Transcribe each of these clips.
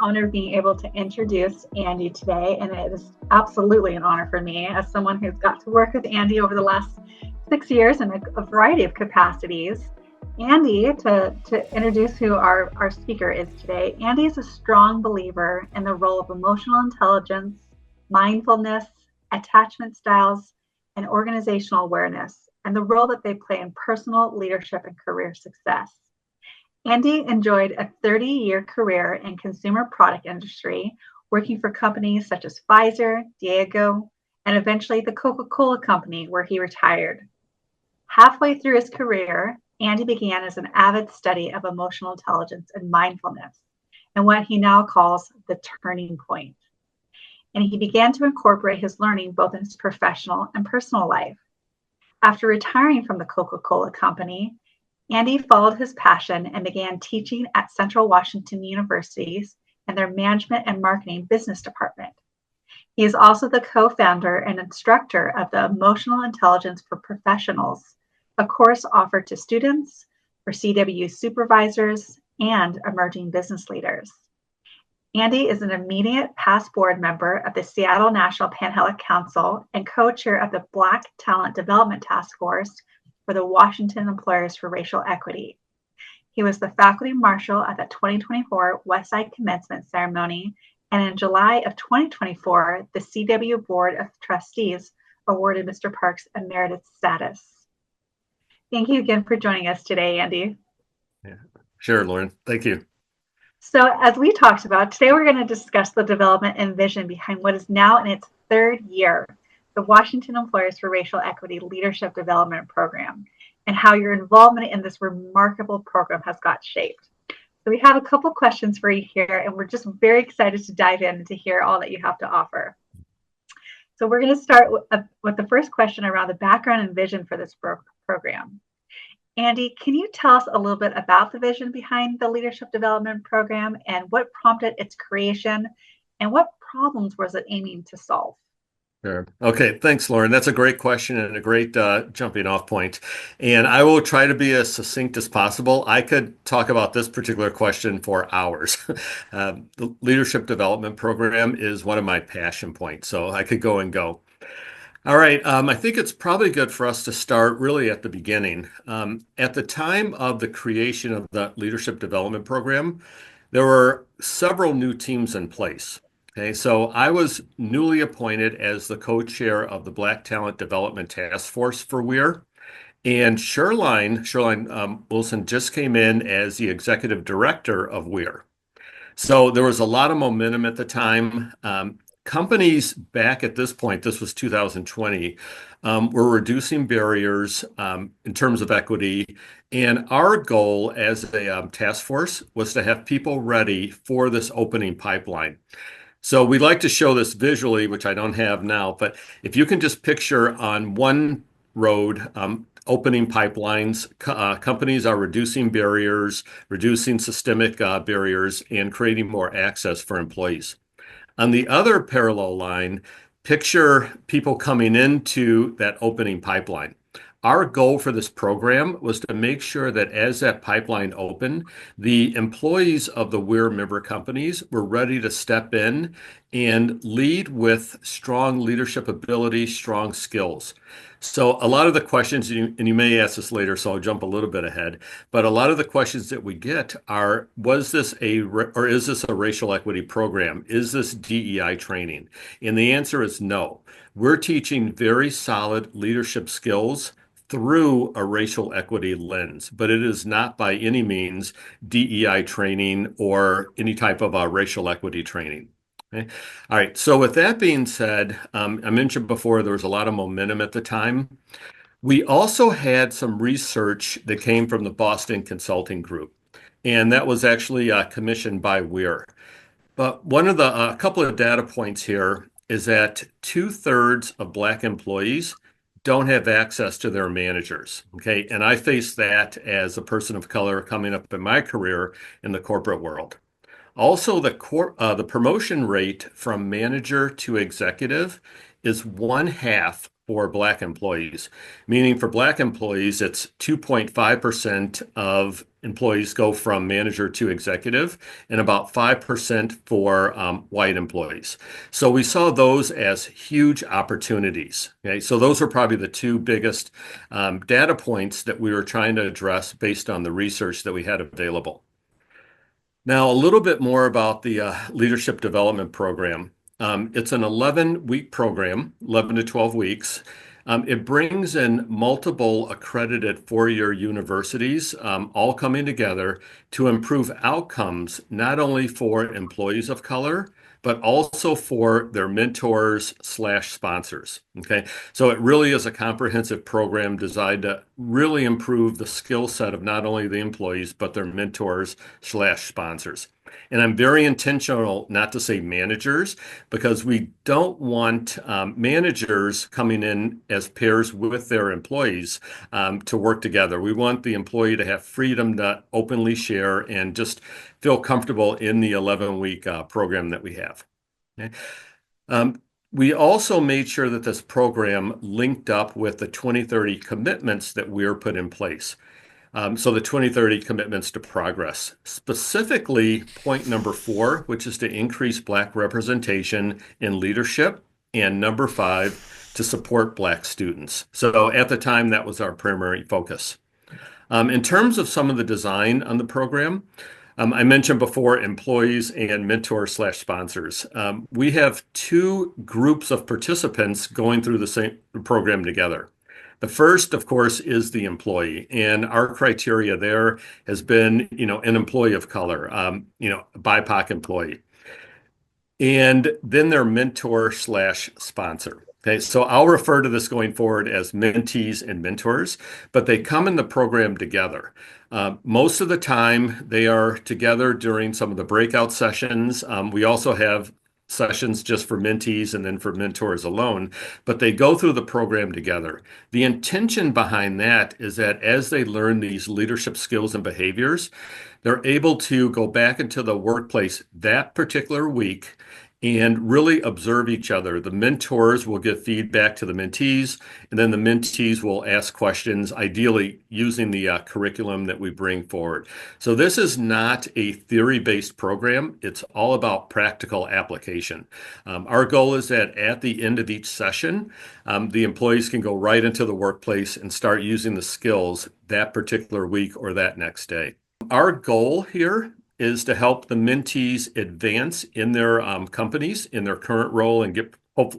honor of being able to introduce Andy today, and it is absolutely an honor for me as someone who's got to work with Andy over the last 6 years in a variety of capacities. Andy, to introduce who our speaker is today, Andy is a strong believer in the role of emotional intelligence, mindfulness, attachment styles, and organizational awareness, and the role that they play in personal leadership and career success. Andy enjoyed a 30-year career in consumer product industry, working for companies such as Pfizer, Diageo, and eventually the Coca-Cola Company, where he retired. Halfway through his career, Andy began as an avid study of emotional intelligence and mindfulness, and what he now calls the turning point. And he began to incorporate his learning both in his professional and personal life. After retiring from the Coca-Cola Company, Andy followed his passion and began teaching at Central Washington Universities and their Management and Marketing Business Department. He is also the co-founder and instructor of the Emotional Intelligence for Professionals, a course offered to students, for CW supervisors, and emerging business leaders. Andy is an immediate past board member of the Seattle National Panhellenic Council and co-chair of the Black Talent Development Task Force for the Washington Employers for Racial Equity. He was the faculty marshal at the 2024 Westside Commencement Ceremony, and in July of 2024, the CW Board of Trustees awarded Mr. Parks emeritus status. Thank you again for joining us today, Andy. Yeah, sure, Lauren. Thank you. So as we talked about, today we're going to discuss the development and vision behind what is now in its third year, the Washington Employers for Racial Equity Leadership Development Program, and how your involvement in this remarkable program has got shaped. So we have a couple questions for you here, and we're just very excited to dive in and to hear all that you have to offer. So we're going to start with the first question around the background and vision for this program. Andy, can you tell us a little bit about the vision behind the Leadership Development Program and what prompted its creation and what problems was it aiming to solve? Sure. Okay. Thanks, Lauren. That's a great question and a great jumping off point. And I will try to be as succinct as possible. I could talk about this particular question for hours. The Leadership Development Program is one of my passion points, so I could go and go. All right. I think it's probably good for us to start really at the beginning. At the time of the creation of the Leadership Development Program, there were several new teams in place. Okay, so I was newly appointed as the co-chair of the Black Talent Development Task Force for WEIR, and Shoreline Wilson just came in as the executive director of WEIR. So there was a lot of momentum at the time. Companies back at this point, this was 2020, were reducing barriers in terms of equity. And our goal as a task force was to have people ready for this opening pipeline. So we like to show this visually, which I don't have now, but if you can just picture on one road, opening pipelines, companies are reducing barriers, reducing systemic barriers, and creating more access for employees. On the other parallel line, picture people coming into that opening pipeline. Our goal for this program was to make sure that as that pipeline opened, the employees of the WEIR member companies were ready to step in and lead with strong leadership ability, strong skills. So a lot of the questions, and you may ask this later, so I'll jump a little bit ahead, but a lot of the questions that we get are, is this a racial equity program? Is this DEI training? And the answer is no. We're teaching very solid leadership skills through a racial equity lens, but it is not by any means DEI training or any type of racial equity training. Okay. All right. So with that being said, I mentioned before there was a lot of momentum at the time. We also had some research that came from the Boston Consulting Group, and that was actually commissioned by WEIR. But one of the couple of data points here is that 2/3 of Black employees don't have access to their managers. Okay. And I face that as a person of color coming up in my career in the corporate world. Also, the promotion rate from manager to executive is 1/2 for Black employees, meaning for Black employees, it's 2.5% of employees go from manager to executive, and about 5% for white employees. So we saw those as huge opportunities. Okay, so those are probably the two biggest data points that we were trying to address based on the research that we had available. Now, a little bit more about the leadership development program. It's an 11-week program, 11 to 12 weeks. It brings in multiple accredited four-year universities, all coming together to improve outcomes, not only for employees of color, but also for their mentors slash sponsors. Okay. So it really is a comprehensive program designed to really improve the skill set of not only the employees, but their mentors slash sponsors. And I'm very intentional not to say managers, because we don't want managers coming in as pairs with their employees to work together. We want the employee to have freedom to openly share and just feel comfortable in the 11-week program that we have. Okay. We also made sure that this program linked up with the 2030 commitments that we're put in place. So the 2030 commitments to progress, specifically point number 4, which is to increase Black representation in leadership, and number 5, to support Black students. So at the time, that was our primary focus. In terms of some of the design on the program, I mentioned before employees and mentors slash sponsors. We have two groups of participants going through the same program together. The first, of course, is the employee, and our criteria there has been, an employee of color, a BIPOC employee, and then their mentor slash sponsor. Okay, so I'll refer to this going forward as mentees and mentors, but they come in the program together. Most of the time, they are together during some of the breakout sessions. We also have sessions just for mentees and then for mentors alone, but they go through the program together. The intention behind that is that as they learn these leadership skills and behaviors, they're able to go back into the workplace that particular week and really observe each other. The mentors will give feedback to the mentees, and then the mentees will ask questions, ideally using the curriculum that we bring forward. So this is not a theory-based program. It's all about practical application. Our goal is that at the end of each session, the employees can go right into the workplace and start using the skills that particular week or that next day. Our goal here is to help the mentees advance in their companies, in their current role, and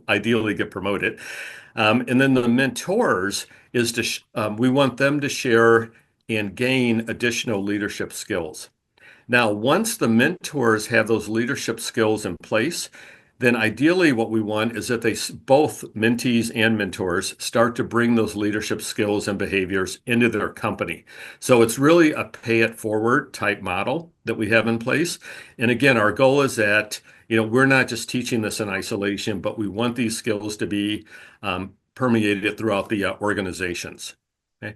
ideally get promoted. And then the mentors is we want them to share and gain additional leadership skills. Now, once the mentors have those leadership skills in place, then ideally what we want is that both mentees and mentors start to bring those leadership skills and behaviors into their company. So it's really a pay it forward type model that we have in place. And again, our goal is that, we're not just teaching this in isolation, but we want these skills to be permeated throughout the organizations. Okay.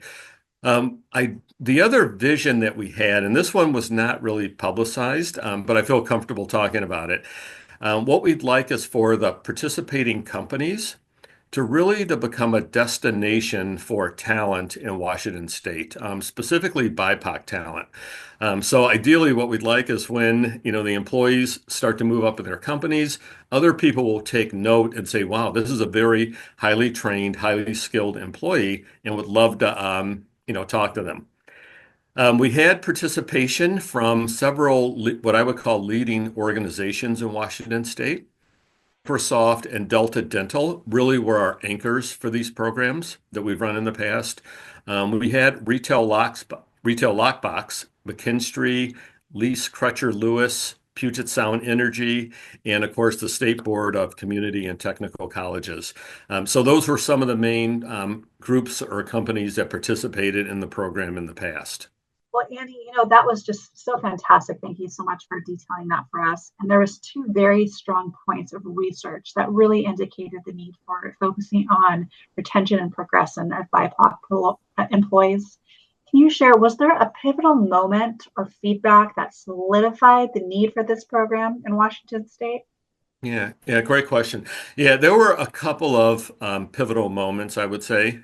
The other vision that we had, and this one was not really publicized, but I feel comfortable talking about it. What we'd like is for the participating companies to become a destination for talent in Washington State, specifically BIPOC talent. So ideally, what we'd like is when, the employees start to move up in their companies, other people will take note and say, wow, this is a very highly trained, highly skilled employee, and would love to, talk to them. We had participation from several, what I would call leading organizations in Washington State. Microsoft and Delta Dental really were our anchors for these programs that we've run in the past. We had Retail Lockbox, McKinstry, Lease Crutcher Lewis, Puget Sound Energy, and of course the State Board of Community and Technical Colleges. So those were some of the main groups or companies that participated in the program in the past. Well, Andy, that was just so fantastic. Thank you so much for detailing that for us. And there was two very strong points of research that really indicated the need for focusing on retention and progression of BIPOC employees. Can you share, was there a pivotal moment or feedback that solidified the need for this program in Washington State? Yeah, great question. Yeah, there were a couple of pivotal moments, I would say.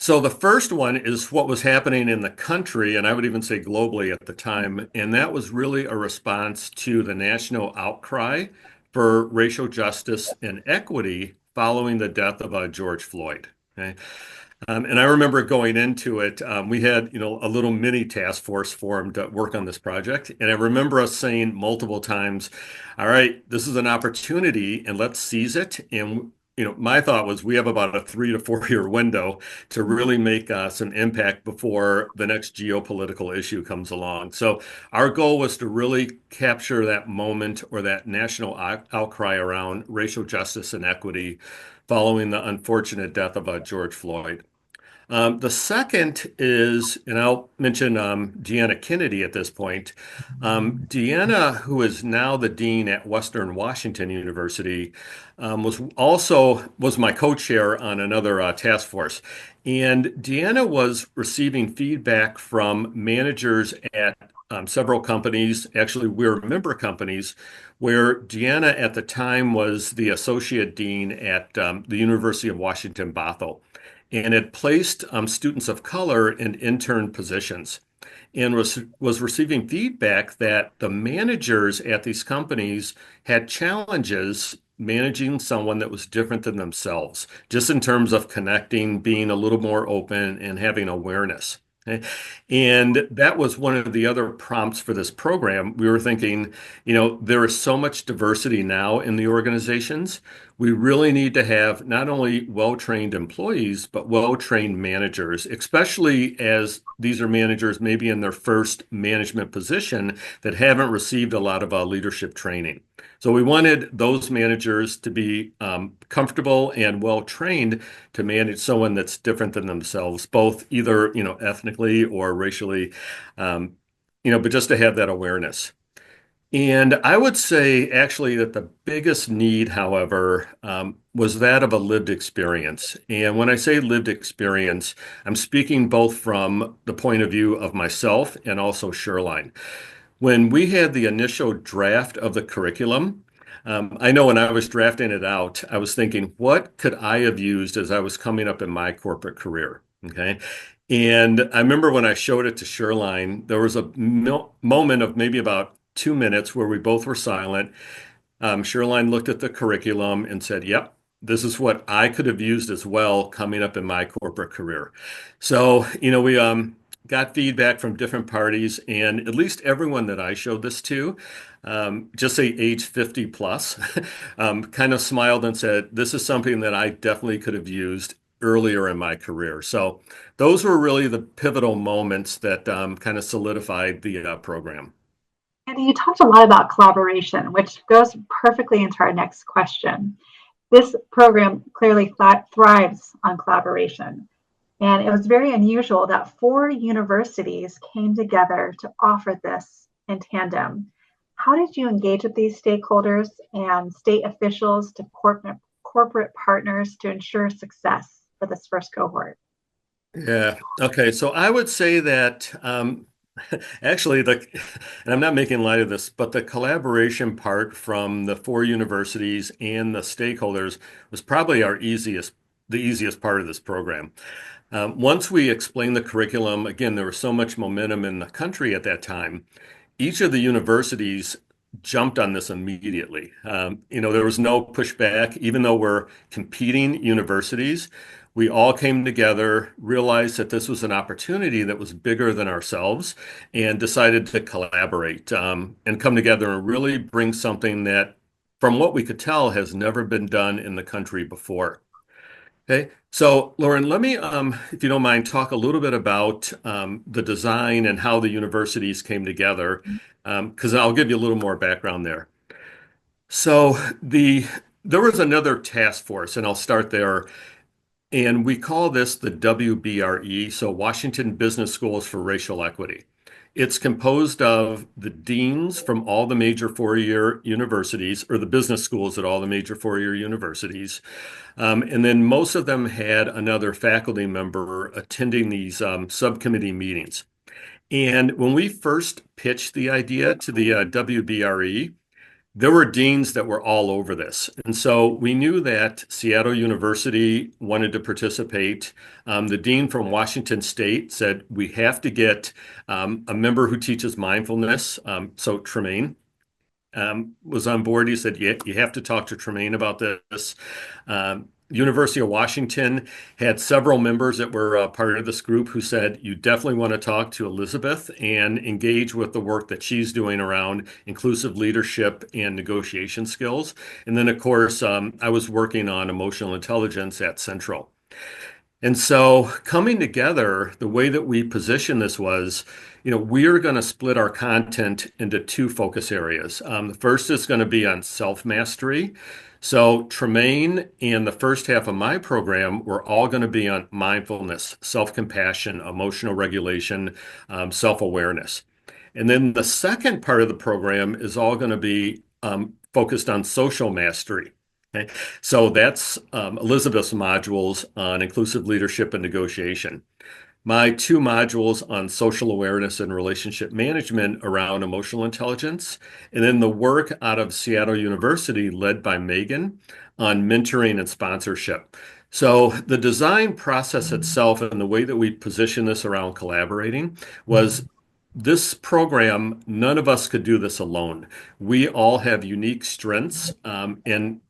So the first one is what was happening in the country, and I would even say globally at the time, and that was really a response to the national outcry for racial justice and equity following the death of George Floyd. Okay? And I remember going into it, we had, a little mini task force formed to work on this project. And I remember us saying multiple times, all right, this is an opportunity and let's seize it. And, my thought was we have about a 3 to 4 year window to really make some impact before the next geopolitical issue comes along. So our goal was to really capture that moment or that national outcry around racial justice and equity following the unfortunate death of George Floyd. The second is, and I'll mention Deanna Kennedy at this point. Deanna, who is now the dean at Western Washington University, was my co-chair on another task force. And Deanna was receiving feedback from managers at several companies. Actually, we're member companies where Deanna at the time was the associate dean at the University of Washington Bothell and it placed students of color in intern positions and was receiving feedback that the managers at these companies had challenges managing someone that was different than themselves, just in terms of connecting, being a little more open, and having awareness. Okay? And that was one of the other prompts for this program. We were thinking, there is so much diversity now in the organizations. We really need to have not only well-trained employees, but well-trained managers, especially as these are managers maybe in their first management position that haven't received a lot of leadership training. So we wanted those managers to be comfortable and well-trained to manage someone that's different than themselves, both either, ethnically or racially, but just to have that awareness. And I would say actually that the biggest need, however, was that of a lived experience. And when I say lived experience, I'm speaking both from the point of view of myself and also Shoreline. When we had the initial draft of the curriculum, I know when I was drafting it out, I was thinking, what could I have used as I was coming up in my corporate career? Okay. And I remember when I showed it to Shoreline, there was a moment of maybe about 2 minutes where we both were silent. Shoreline looked at the curriculum and said, yep, this is what I could have used as well coming up in my corporate career. So, we got feedback from different parties, and at least everyone that I showed this to, just say age 50 plus, kind of smiled and said, this is something that I definitely could have used earlier in my career. So those were really the pivotal moments that kind of solidified the program. And you talked a lot about collaboration, which goes perfectly into our next question. This program clearly thrives on collaboration. And it was very unusual that 4 universities came together to offer this in tandem. How did you engage with these stakeholders and state officials to corporate partners to ensure success for this first cohort? Yeah. Okay. So I would say that actually and I'm not making light of this, but the collaboration part from the 4 universities and the stakeholders was probably the easiest part of this program. Once we explained the curriculum, again, there was so much momentum in the country at that time. Each of the universities jumped on this immediately. There was no pushback, even though we're competing universities. We all came together, realized that this was an opportunity that was bigger than ourselves, and decided to collaborate and come together and really bring something that, from what we could tell, has never been done in the country before. Okay, so Lauren, let me, if you don't mind, talk a little bit about the design and how the universities came together, because I'll give you a little more background there. So there was another task force, and I'll start there. And we call this the WBRE, so Washington Business Schools for Racial Equity. It's composed of the deans from all the major 4 year universities, or the business schools at all the major 4 year universities. And then most of them had another faculty member attending these subcommittee meetings. And when we first pitched the idea to the WBRE, there were deans that were all over this. And so we knew that Seattle University wanted to participate. The dean from Washington State said, we have to get a member who teaches mindfulness. So Tremaine was on board. He said, you have to talk to Tremaine about this. University of Washington had several members that were part of this group who said, you definitely want to talk to Elizabeth and engage with the work that she's doing around inclusive leadership and negotiation skills. And then, of course, I was working on emotional intelligence at Central. And so coming together, the way that we positioned this was, we're going to split our content into two focus areas. The first is going to be on self-mastery. So Tremaine and the first half of my program were all going to be on mindfulness, self-compassion, emotional regulation, self-awareness. And then the second part of the program is all going to be focused on social mastery. Okay. So that's Elizabeth's modules on inclusive leadership and negotiation. My two modules on social awareness and relationship management around emotional intelligence, and then the work out of Seattle University led by Megan on mentoring and sponsorship. So the design process itself and the way that we position this around collaborating was this program, none of us could do this alone. We all have unique strengths and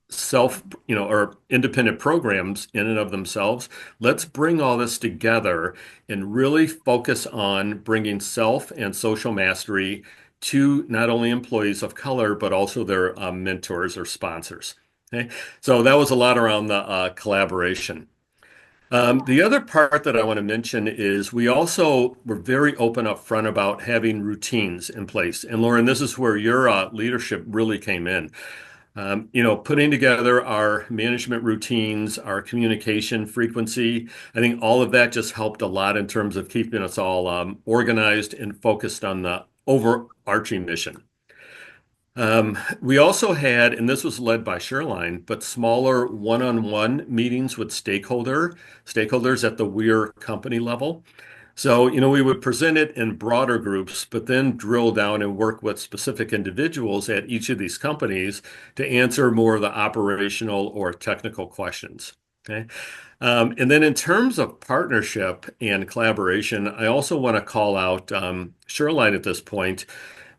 or independent programs in and of themselves. Let's bring all this together and really focus on bringing self and social mastery to not only employees of color, but also their mentors or sponsors. Okay. So that was a lot around the collaboration. The other part that I want to mention is we also were very open up front about having routines in place. And Lauren, this is where your leadership really came in. Putting together our management routines, our communication frequency, I think all of that just helped a lot in terms of keeping us all organized and focused on the overarching mission. We also had, and this was led by Sherline, but smaller one-on-one meetings with stakeholders at the Weir company level. So, we would present it in broader groups, but then drill down and work with specific individuals at each of these companies to answer more of the operational or technical questions. Okay. And then in terms of partnership and collaboration, I also want to call out Sherline at this point.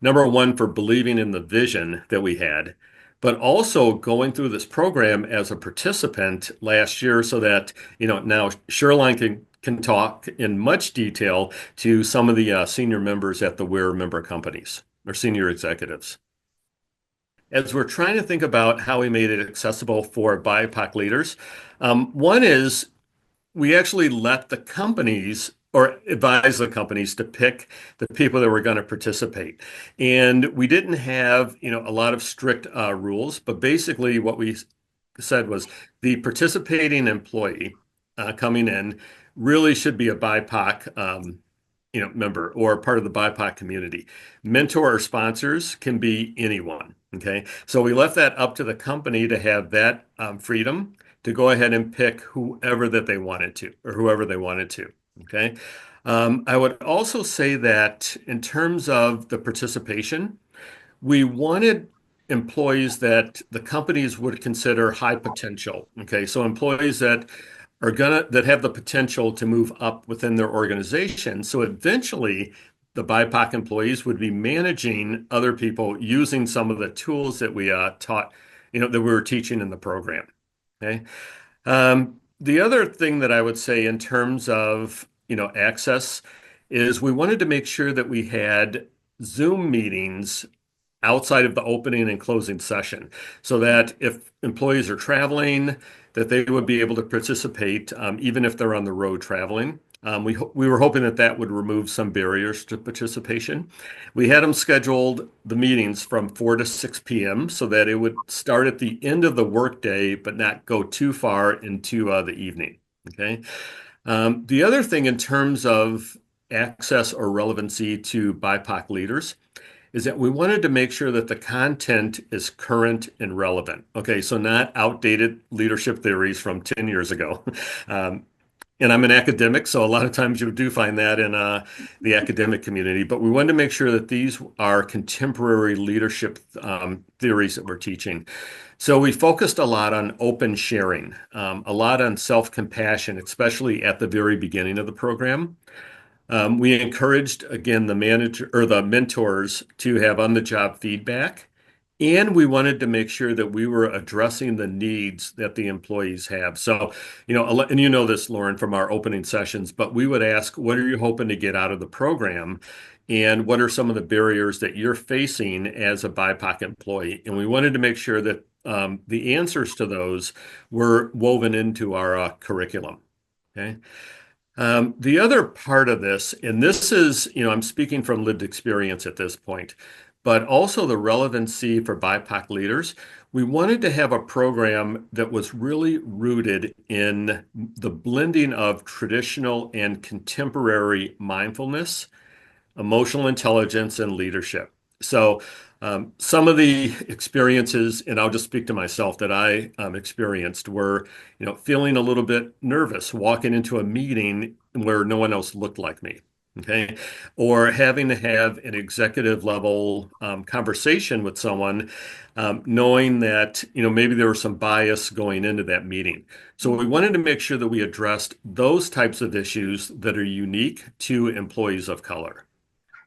Number one, for believing in the vision that we had, but also going through this program as a participant last year so that, now Sherline can talk in much detail to some of the senior members at the Weir member companies or senior executives. As we're trying to think about how we made it accessible for BIPOC leaders, one is we actually let the companies or advise the companies to pick the people that were going to participate. And we didn't have, a lot of strict rules, but basically what we said was the participating employee coming in really should be a BIPOC member or part of the BIPOC community. Mentor or sponsors can be anyone. Okay. So we left that up to the company to have that freedom to go ahead and pick whoever that they wanted to or whoever they wanted to. Okay. I would also say that in terms of the participation, we wanted employees that the companies would consider high potential. Okay. So employees that have the potential to move up within their organization. So eventually the BIPOC employees would be managing other people using some of the tools that we taught, that we were teaching in the program. Okay. The other thing that I would say in terms of, access is we wanted to make sure that we had Zoom meetings outside of the opening and closing session so that if employees are traveling, that they would be able to participate even if they're on the road traveling. We were hoping that that would remove some barriers to participation. We had them scheduled the meetings from 4 to 6 p.m. so that it would start at the end of the workday, but not go too far into the evening. Okay. The other thing in terms of access or relevancy to BIPOC leaders is that we wanted to make sure that the content is current and relevant. Okay, so not outdated leadership theories from 10 years ago. and I'm an academic, so a lot of times you do find that in the academic community. But we wanted to make sure that these are contemporary leadership theories that we're teaching. So we focused a lot on open sharing, a lot on self-compassion, especially at the very beginning of the program. We encouraged, again, the manager or the mentors to have on-the-job feedback. And we wanted to make sure that we were addressing the needs that the employees have. So, and you know this, Lauren, from our opening sessions, but we would ask, what are you hoping to get out of the program? And what are some of the barriers that you're facing as a BIPOC employee? And we wanted to make sure that the answers to those were woven into our curriculum. Okay. The other part of this, and this is, I'm speaking from lived experience at this point, but also the relevancy for BIPOC leaders. We wanted to have a program that was really rooted in the blending of traditional and contemporary mindfulness, emotional intelligence, and leadership. So, some of the experiences, and I'll just speak to myself, that I experienced were, feeling a little bit nervous walking into a meeting where no one else looked like me. Okay. Or having to have an executive level conversation with someone, knowing that, maybe there was some bias going into that meeting. So we wanted to make sure that we addressed those types of issues that are unique to employees of color.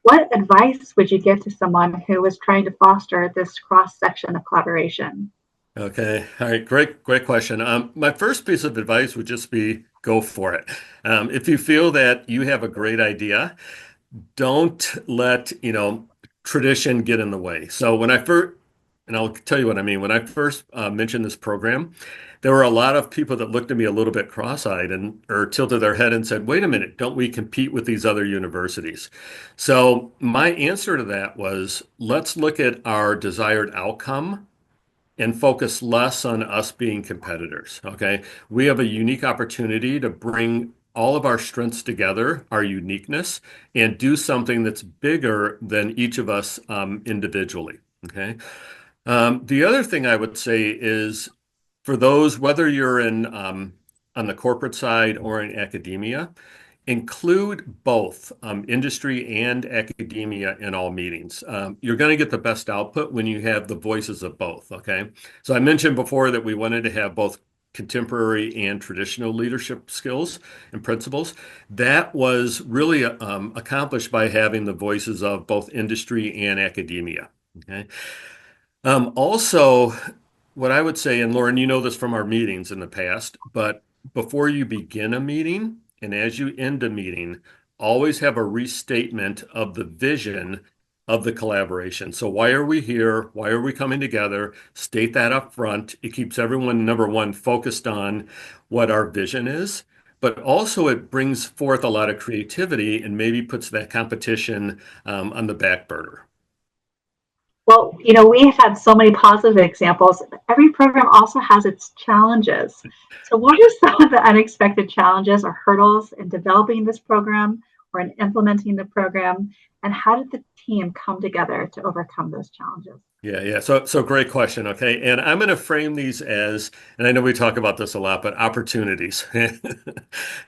What advice would you give to someone who was trying to foster this cross section of collaboration? Okay. All right. Great question. My first piece of advice would just be go for it. If you feel that you have a great idea, don't let, tradition get in the way. So when I first, and I'll tell you what I mean, when I first mentioned this program, there were a lot of people that looked at me a little bit cross-eyed and or tilted their head and said, wait a minute, don't we compete with these other universities? So my answer to that was, let's look at our desired outcome and focus less on us being competitors. Okay. We have a unique opportunity to bring all of our strengths together, our uniqueness, and do something that's bigger than each of us individually. Okay. The other thing I would say is for those, whether you're in on the corporate side or in academia, include both industry and academia in all meetings. You're going to get the best output when you have the voices of both. Okay. So I mentioned before that we wanted to have both contemporary and traditional leadership skills and principles. That was really accomplished by having the voices of both industry and academia. Okay. Also, what I would say, and Lauren, you know this from our meetings in the past, but before you begin a meeting and as you end a meeting, always have a restatement of the vision of the collaboration. So why are we here? Why are we coming together? State that up front. It keeps everyone, number one, focused on what our vision is, but also it brings forth a lot of creativity and maybe puts that competition on the back burner. Well, we have had so many positive examples. Every program also has its challenges. So, what are some of the unexpected challenges or hurdles in developing this program or in implementing the program? And how did the team come together to overcome those challenges? Yeah. So great question. Okay. And I'm going to frame these as, and I know we talk about this a lot, but opportunities. All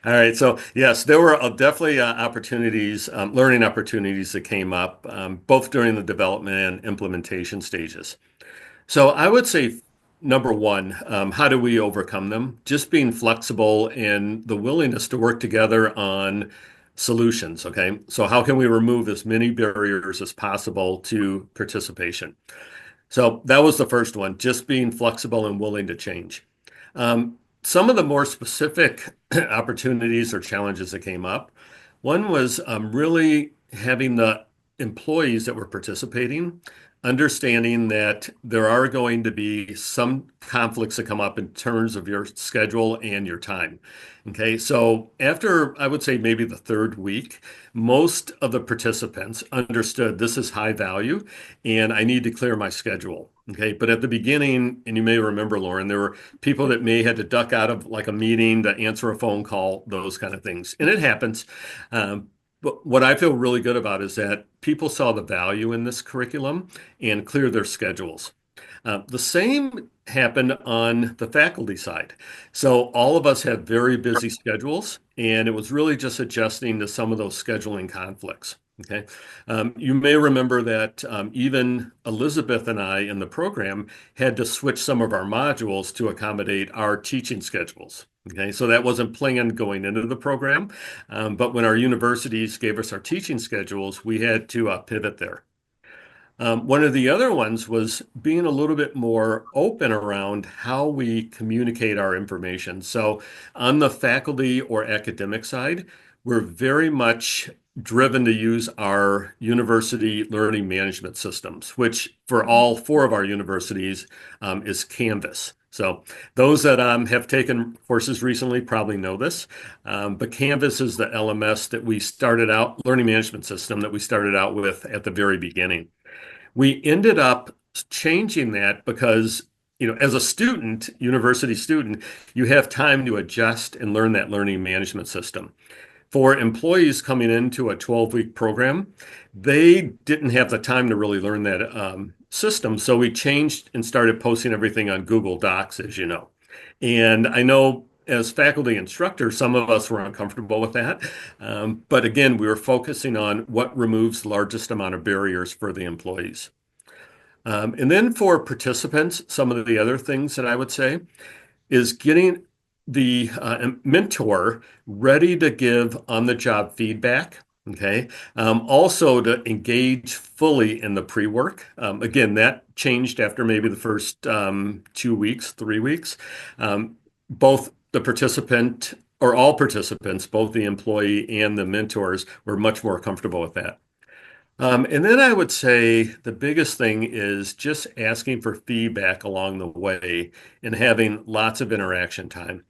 right. So yes, there were definitely opportunities, learning opportunities that came up, both during the development and implementation stages. So I would say number one, how do we overcome them? Just being flexible and the willingness to work together on solutions. Okay. So how can we remove as many barriers as possible to participation? So that was the first one, just being flexible and willing to change. Some of the more specific opportunities or challenges that came up, one was really having the employees that were participating, understanding that there are going to be some conflicts that come up in terms of your schedule and your time. Okay, so after I would say maybe the third week, most of the participants understood this is high value and I need to clear my schedule. Okay, but at the beginning, and you may remember, Lauren, there were people that may had to duck out of like a meeting to answer a phone call, those kind of things. And it happens. But what I feel really good about is that people saw the value in this curriculum and cleared their schedules. The same happened on the faculty side. So all of us have very busy schedules, and it was really just adjusting to some of those scheduling conflicts. Okay. You may remember that even Elizabeth and I in the program had to switch some of our modules to accommodate our teaching schedules. Okay, so that wasn't planned going into the program, but when our universities gave us our teaching schedules, we had to pivot there. One of the other ones was being a little bit more open around how we communicate our information. So, on the faculty or academic side, we're very much driven to use our university learning management systems, which for all four of our universities is Canvas. So, those that have taken courses recently probably know this, but Canvas is the LMS that we started out, learning management system that we started out with at the very beginning. We ended up changing that because, as a student, university student, you have time to adjust and learn that learning management system. For employees coming into a 12-week program, they didn't have the time to really learn that system. So we changed and started posting everything on Google Docs, as you know. And I know as faculty instructors, some of us were uncomfortable with that. But again, we were focusing on what removes the largest amount of barriers for the employees. And then for participants, some of the other things that I would say is getting the mentor ready to give on-the-job feedback. Okay. Also to engage fully in the pre-work. Again, that changed after maybe the first 2 weeks, 3 weeks. Both the participant or all participants, both the employee and the mentors, were much more comfortable with that. And then I would say the biggest thing is just asking for feedback along the way and having lots of interaction time.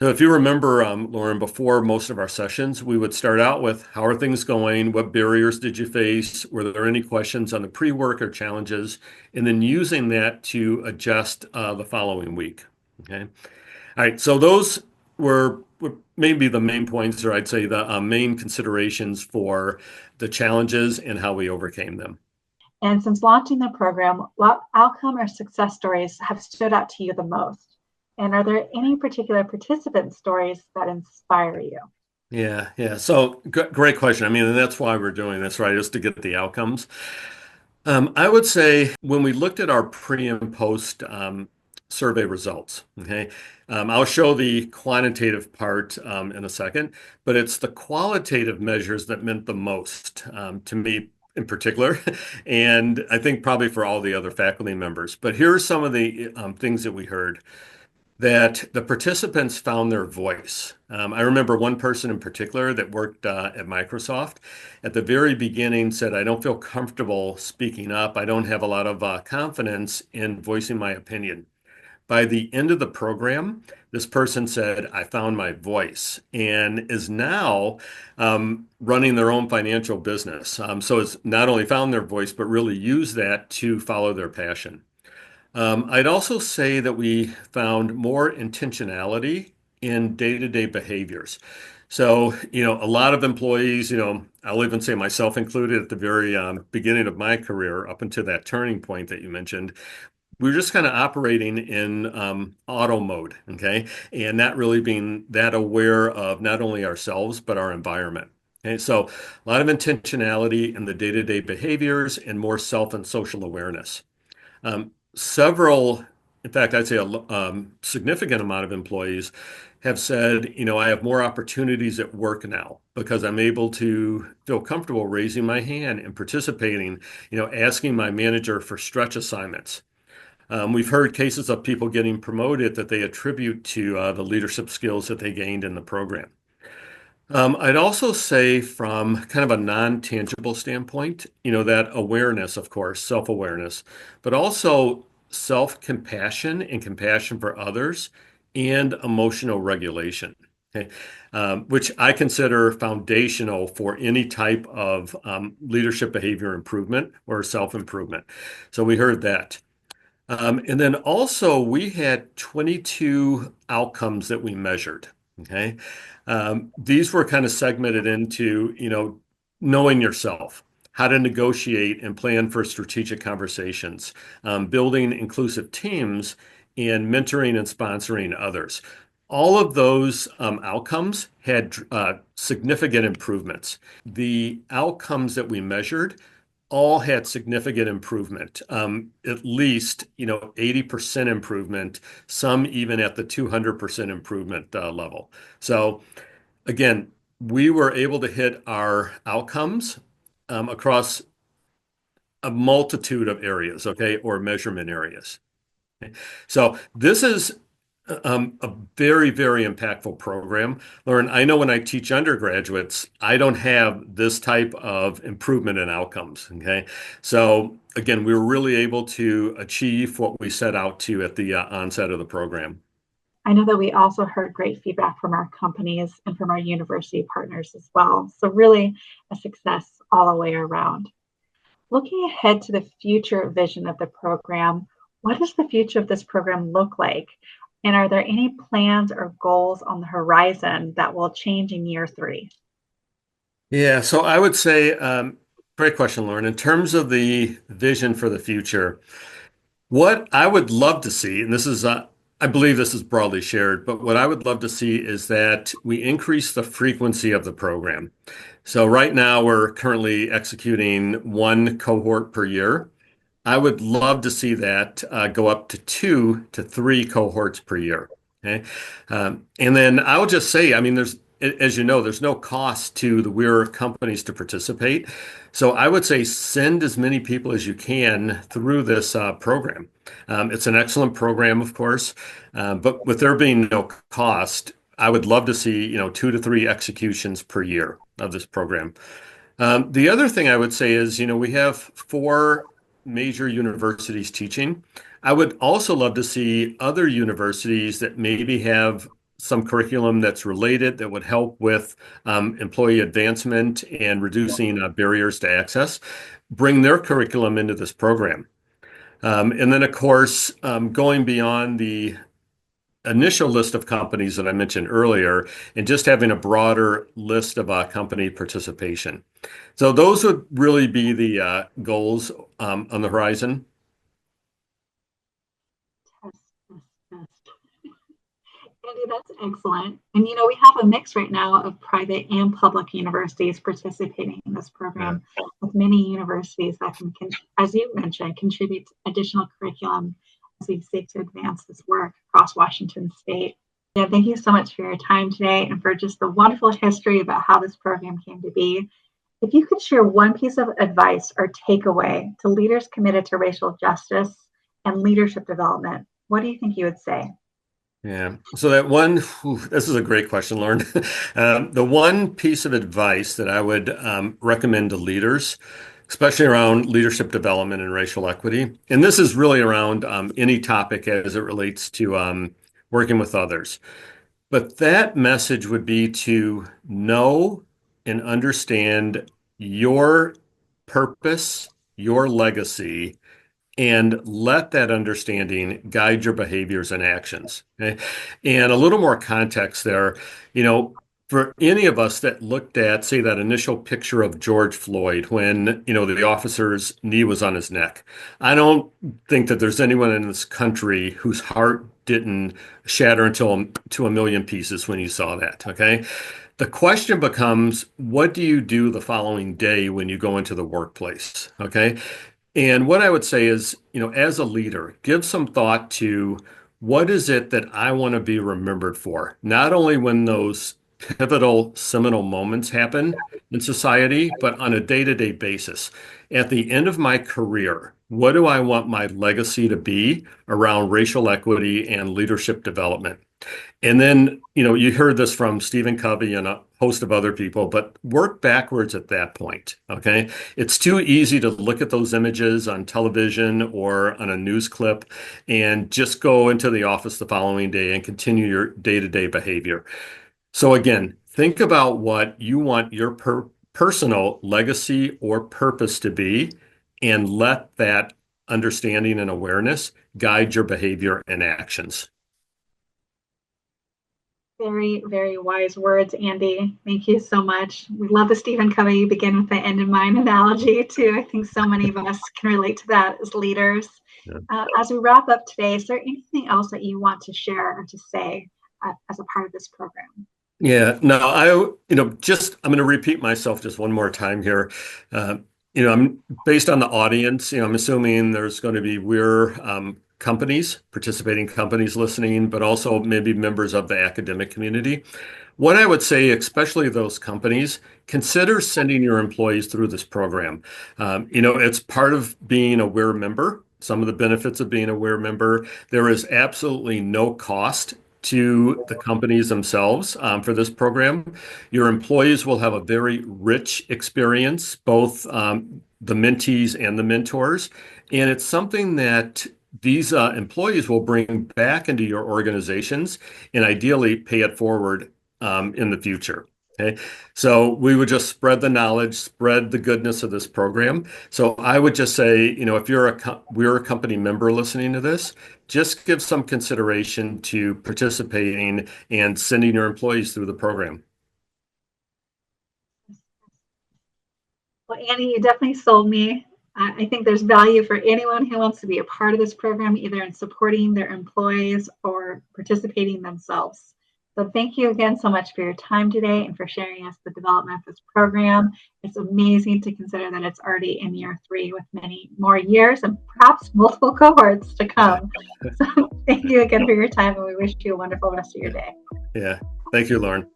So if you remember, Lauren, before most of our sessions, we would start out with how are things going? What barriers did you face? Were there any questions on the pre-work or challenges? And then using that to adjust the following week. Okay. All right. So those were maybe the main points, or I'd say the main considerations for the challenges and how we overcame them. And since launching the program, what outcome or success stories have stood out to you the most? And are there any particular participant stories that inspire you? Yeah, yeah. So great question. I mean, and that's why we're doing this, right? Just to get the outcomes. I would say when we looked at our pre and post survey results, okay, I'll show the quantitative part in a second, but it's the qualitative measures that meant the most to me in particular, and I think probably for all the other faculty members. But here are some of the things that we heard that the participants found their voice. I remember one person in particular that worked at Microsoft at the very beginning said, I don't feel comfortable speaking up. I don't have a lot of confidence in voicing my opinion. By the end of the program, this person said, I found my voice and is now running their own financial business. So it's not only found their voice, but really used that to follow their passion. I'd also say that we found more intentionality in day-to-day behaviors. So, a lot of employees, I'll even say myself included at the very beginning of my career, up until that turning point that you mentioned, we were just kind of operating in auto mode, okay, and not really being that aware of not only ourselves, but our environment. Okay, so a lot of intentionality in the day-to-day behaviors and more self and social awareness. Several, in fact, I'd say a significant amount of employees have said, I have more opportunities at work now because I'm able to feel comfortable raising my hand and participating, asking my manager for stretch assignments. We've heard cases of people getting promoted that they attribute to the leadership skills that they gained in the program. I'd also say from kind of a non-tangible standpoint, that awareness, of course, self-awareness, but also self-compassion and compassion for others and emotional regulation, okay, which I consider foundational for any type of leadership behavior improvement or self-improvement. So we heard that. And then also we had 22 outcomes that we measured. Okay. These were kind of segmented into, knowing yourself. how to negotiate and plan for strategic conversations, building inclusive teams, and mentoring and sponsoring others. All of those outcomes had significant improvements. The outcomes that we measured all had significant improvement, at least, 80% improvement, some even at the 200% improvement level. So again, we were able to hit our outcomes across a multitude of areas, okay, or measurement areas. So this is a very, very impactful program. Lauren, I know when I teach undergraduates, I don't have this type of improvement in outcomes. Okay. So again, we were really able to achieve what we set out to at the onset of the program. I know that we also heard great feedback from our companies and from our university partners as well. So, really, a success all the way around. Looking ahead to the future vision of the program, what does the future of this program look like? And are there any plans or goals on the horizon that will change in year three? Yeah, so I would say, great question, Lauren. In terms of the vision for the future, what I would love to see, and I believe this is broadly shared, but what I would love to see is that we increase the frequency of the program. So right now we're currently executing one cohort per year. I would love to see that go up to 2 to 3 cohorts per year. Okay. And then I would just say, I mean, as you know, there's no cost to the Weir companies to participate. So I would say send as many people as you can through this program. It's an excellent program, of course, but with there being no cost, I would love to see, 2 to 3 executions per year of this program. The other thing I would say is, we have 4 major universities teaching. I would also love to see other universities that maybe have some curriculum that's related that would help with employee advancement and reducing barriers to access, bring their curriculum into this program. And then, of course, going beyond the initial list of companies that I mentioned earlier and just having a broader list of company participation. So those would really be the goals on the horizon. Test, test, test. Andy, that's excellent. And we have a mix right now of private and public universities participating in this Yeah. program, with many universities that can, as you mentioned, contribute additional curriculum as we seek to advance this work across Washington State. Yeah, thank you so much for your time today and for just the wonderful history about how this program came to be. If you could share one piece of advice or takeaway to leaders committed to racial justice and leadership development, what do you think you would say? Yeah. So this is a great question, Lauren. The one piece of advice that I would recommend to leaders, especially around leadership development and racial equity, and this is really around any topic as it relates to working with others. But that message would be to know and understand your purpose, your legacy, and let that understanding guide your behaviors and actions. Okay. And a little more context there, for any of us that looked at, say, that initial picture of George Floyd when, the officer's knee was on his neck, I don't think that there's anyone in this country whose heart didn't shatter until to a million pieces when you saw that. Okay. The question becomes, what do you do the following day when you go into the workplace? Okay. And what I would say is, as a leader, give some thought to what is it that I want to be remembered for, not only when those pivotal, seminal moments happen in society, but on a day-to-day basis. At the end of my career, what do I want my legacy to be around racial equity and leadership development? And then, you heard this from Stephen Covey and a host of other people, but work backwards at that point. Okay. It's too easy to look at those images on television or on a news clip and just go into the office the following day and continue your day-to-day behavior. So again, think about what you want your personal legacy or purpose to be, and let that understanding and awareness guide your behavior and actions. Very, very wise words, Andy. Thank you so much. We love the Stephen Covey begin with the end in mind analogy, too. I think so many of us can relate to that as leaders. Yeah. As we wrap up today, is there anything else that you want to share or to say as a part of this program? Yeah, no, I'm going to repeat myself just one more time here. Uh, I'm based on the audience, I'm assuming there's going to be we're companies, participating companies listening, but also maybe members of the academic community. What I would say, especially those companies, consider sending your employees through this program. It's part of being a WEAR member. Some of the benefits of being a WEAR member, there is absolutely no cost to the companies themselves for this program. Your employees will have a very rich experience, both the mentees and the mentors. And it's something that these employees will bring back into your organizations and ideally pay it forward in the future. Okay. So we would just spread the knowledge, spread the goodness of this program. So I would just say, if we're a company member listening to this, just give some consideration to participating and sending your employees through the program. Well, Annie, you definitely sold me. I think there's value for anyone who wants to be a part of this program, either in supporting their employees or participating themselves. So thank you again so much for your time today and for sharing us the development of this program. It's amazing to consider that it's already in year 3 with many more years and perhaps multiple cohorts to Yeah. come. So thank you again for your time, and we wish you a wonderful rest of your day. Yeah. Thank you, Lauren.